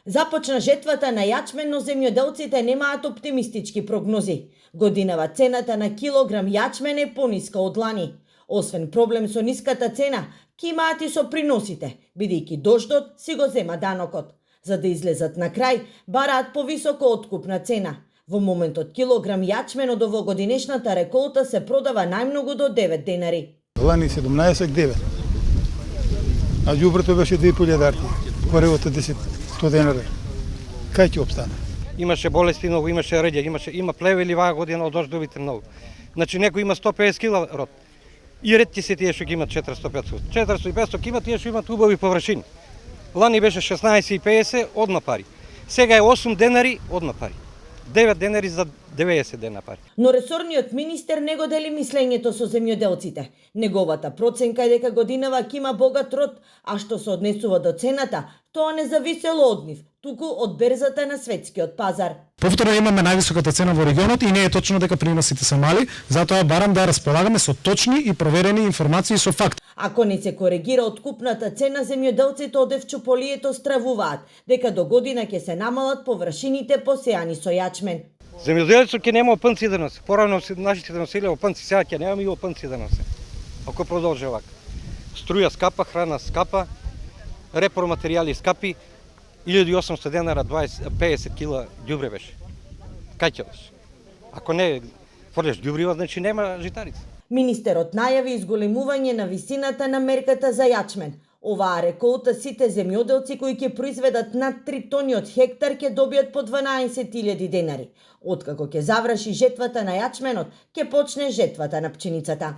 Започна жетвата на јачмен, но земјоделците немаат оптимистички прогнози. Годинава цената на килограм јачмен е пониска од лани. Освен проблем со ниската цена, ќе имаат и со приносите, бидејќи дождот си го зема данокот. За да излезат на крај, бараат повисока откупна цена. Во моментот килограм јачмен од овогодинешната реколта се продава најмногу до 9 денари. Лани 17-9, а ѓубрето беше 2.500, коревото 10-100 денари. Кај ќе обстане? Имаше болести многу, имаше реѓа, има плевели ваа година од дождовите многу. Значи некој има 150 кила род. И ретки се тие што имат 400-500. 400-500 има тие што имат убави површини. Лани беше 16,50 одма пари. Сега е 8 денари одма пари. 9 денари за 90 дена пари. Но ресорниот министер не го дели мислењето со земјоделците. Неговата проценка е дека годинава ќе има богат род, а што се однесува до цената, тоа не зависело од нив, туку од берзата на светскиот пазар. Повторно имаме највисоката цена во регионот и не е точно дека приносите се мали, затоа барам да располагаме со точни и проверени информации со факт. Ако не се коригира откупната цена, земјоделците од Евчополието стравуваат дека до година ќе се намалат површините посејани со јачмен. Земјоделецот ќе нема опънци да носи. Порано нашите носеле опънци, сега ќе немаме и опънци да носи. Ако продолжи овака. Струја скапа, храна скапа, репроматеријали скапи, 1800 денара 50 кила ѓубре беше. Кај ќе одиш? Ако не фрлеш ѓубрива, значи нема житарица. Министерот најави изголемување на висината на мерката за јачмен. Оваа реколта сите земјоделци кои ќе произведат над 3 тони од хектар ќе добијат по 12.000 денари. Откако ќе заврши жетвата на јачменот, ќе почне жетвата на пченицата.